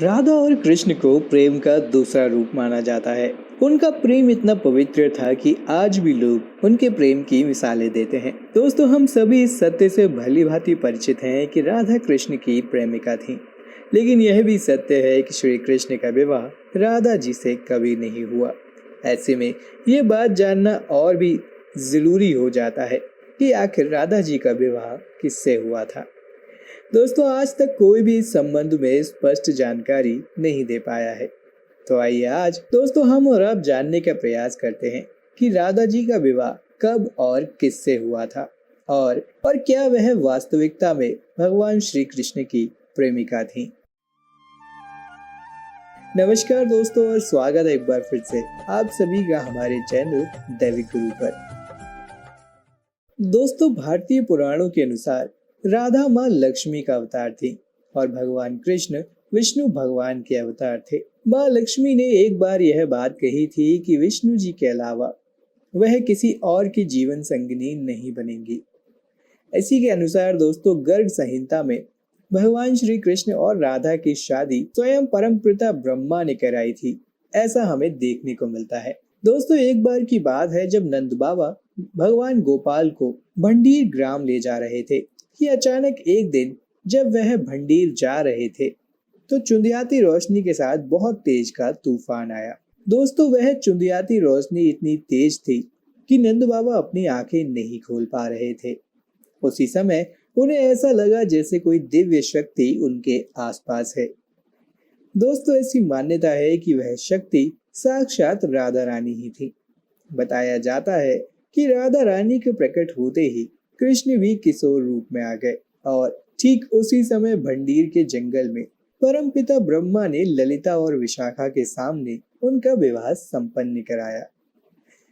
राधा और कृष्ण को प्रेम का दूसरा रूप माना जाता है। उनका प्रेम इतना पवित्र था कि आज भी लोग उनके प्रेम की मिसालें देते हैं। दोस्तों, हम सभी इस सत्य से भली भांति परिचित हैं कि राधा कृष्ण की प्रेमिका थी, लेकिन यह भी सत्य है कि श्री कृष्ण का विवाह राधा जी से कभी नहीं हुआ। ऐसे में ये बात जानना और भी जरूरी हो जाता है कि आखिर राधा जी का विवाह किससे हुआ था। दोस्तों, आज तक कोई भी इस संबंध में स्पष्ट जानकारी नहीं दे पाया है। तो आइए आज दोस्तों हम और आप जानने का प्रयास करते हैं कि राधा जी का विवाह कब और किससे हुआ था, और क्या वह वास्तविकता में भगवान श्री कृष्ण की प्रेमिका थी। नमस्कार दोस्तों, और स्वागत है एक बार फिर से आप सभी का हमारे चैनल दैविक गुरु पर। दोस्तों, भारतीय पुराणों के अनुसार राधा माँ लक्ष्मी का अवतार थी और भगवान कृष्ण विष्णु भगवान के अवतार थे। माँ लक्ष्मी ने एक बार यह बात कही थी कि विष्णु जी के अलावा वह किसी और की जीवन संगिनी नहीं बनेंगी। इसी के अनुसार दोस्तों, गर्ग संहिता में भगवान श्री कृष्ण और राधा की शादी स्वयं परमपिता ब्रह्मा ने कराई थी, ऐसा हमें देखने को मिलता है। दोस्तों, एक बार की बात है जब नंद बाबा भगवान गोपाल को भंडीर ग्राम ले जा रहे थे कि अचानक एक दिन जब वह भंडीर जा रहे थे तो चुंदियाती रोशनी के साथ बहुत तेज का तूफान आया। दोस्तों, वह चुंदियाती रोशनी इतनी तेज थी कि नंद बाबा अपनी आंखें नहीं खोल पा रहे थे। उसी समय उन्हें ऐसा लगा जैसे कोई दिव्य शक्ति उनके आसपास है। दोस्तों, ऐसी मान्यता है कि वह शक्ति साक्षात राधा रानी ही थी। बताया जाता है कि राधा रानी के प्रकट होते ही कृष्ण भी किशोर रूप में आ गए और ठीक उसी समय भंडीर के जंगल में परमपिता ब्रह्मा ने ललिता और विशाखा के सामने उनका विवाह संपन्न कराया।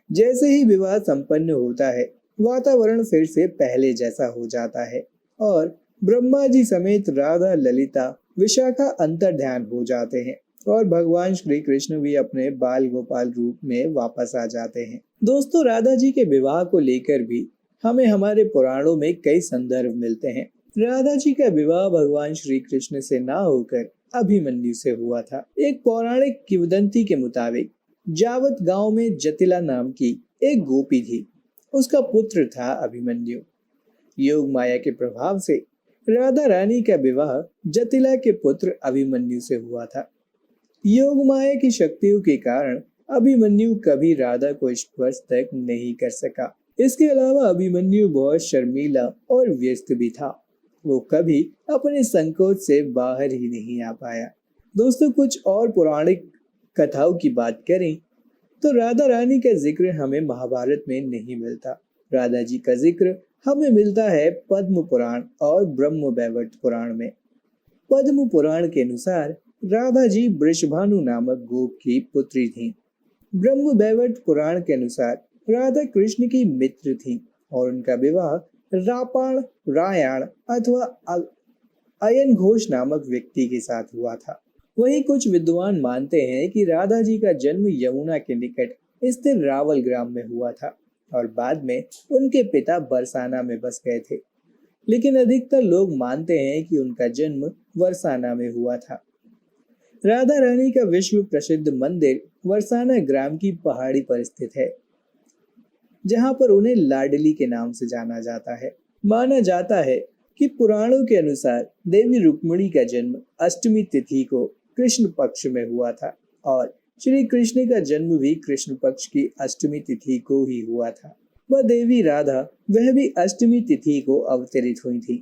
जैसे ही विवाह संपन्न होता है, वातावरण फिर से पहले जैसा हो जाता है और ब्रह्मा जी समेत राधा, ललिता, विशाखा अंतर ध्यान हो जाते हैं और भगवान श्री कृष्ण भी अपने बाल गोपाल रूप में वापस आ जाते हैं। दोस्तों, राधा जी के विवाह को लेकर भी हमें हमारे पुराणों में कई संदर्भ मिलते हैं। राधा जी का विवाह भगवान श्री कृष्ण से ना होकर अभिमन्यु से हुआ था। एक पौराणिक किंवदंती के मुताबिक जावत गांव में जटिला नाम की एक गोपी थी। उसका पुत्र था अभिमन्यु। योग माया के प्रभाव से राधा रानी का विवाह जटिला के पुत्र अभिमन्यु से हुआ था। योग माया की शक्तियों के कारण अभिमन्यु कभी राधा को स्पर्श तक नहीं कर सका। इसके अलावा अभिमन्यु बहुत शर्मीला और व्यस्त भी था। वो कभी अपने संकोच से बाहर ही नहीं आ पाया। दोस्तों, कुछ और पौराणिक कथाओं की बात करें तो राधा रानी का जिक्र हमें महाभारत में नहीं मिलता। राधा जी का जिक्र हमें मिलता है पद्म पुराण और ब्रह्म वैवर्त पुराण में। पद्म पुराण के अनुसार राधा जी वृषभानु नामक गोप की पुत्री थीं। ब्रह्म वैवर्त पुराण के अनुसार राधा कृष्ण की मित्र थीं और उनका विवाह रापाण, रायाण अथवा अयन घोष नामक व्यक्ति के साथ हुआ था। वहीं कुछ विद्वान मानते हैं कि राधा जी का जन्म यमुना के निकट स्थित रावल ग्राम में हुआ था और बाद में उनके पिता बरसाना में बस गए थे। लेकिन अधिकतर लोग मानते हैं कि उनका जन्म वरसाना में हुआ था। राधा रानी का विश्व प्रसिद्ध मंदिर वरसाना ग्राम की पहाड़ी पर स्थित है, जहां पर उन्हें लाडली के नाम से जाना जाता है। माना जाता है कि पुराणों के अनुसार देवी रुक्मिणी का जन्म अष्टमी तिथि को कृष्ण पक्ष में हुआ था और श्री कृष्ण का जन्म भी कृष्ण पक्ष की अष्टमी तिथि को ही हुआ था। वह देवी राधा वह भी अष्टमी तिथि को अवतरित हुई थी।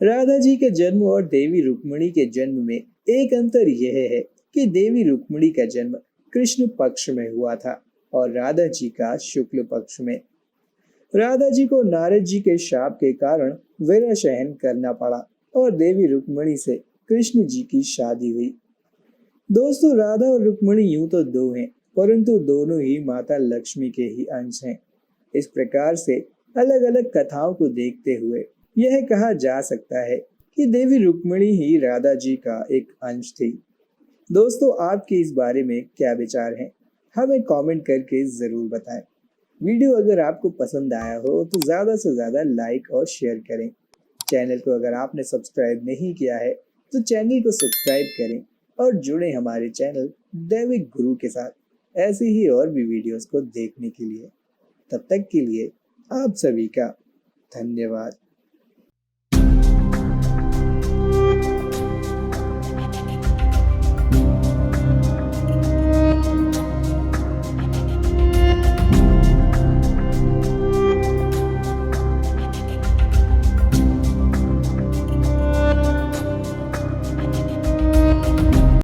राधा जी के जन्म और देवी रुक्मिणी के जन्म में एक अंतर यह है कि देवी रुक्मिणी का जन्म कृष्ण पक्ष में हुआ था और राधा जी का शुक्ल पक्ष में। राधा जी को नारद जी के शाप के कारण विरह सहन करना पड़ा और देवी रुक्मिणी से कृष्ण जी की शादी हुई। दोस्तों, राधा और रुक्मिणी यूं तो दो हैं, परंतु दोनों ही माता लक्ष्मी के ही अंश हैं। इस प्रकार से अलग अलग कथाओं को देखते हुए यह कहा जा सकता है कि देवी रुक्मिणी ही राधा जी का एक अंश थी। दोस्तों, आपके इस बारे में क्या विचार हैं? हमें कमेंट करके जरूर बताएं। वीडियो अगर आपको पसंद आया हो तो ज़्यादा से ज़्यादा लाइक और शेयर करें। चैनल को अगर आपने सब्सक्राइब नहीं किया है तो चैनल को सब्सक्राइब करें और जुड़े हमारे चैनल दैविक गुरु के साथ ऐसी ही और भी वीडियोस को देखने के लिए। तब तक के लिए आप सभी का धन्यवाद।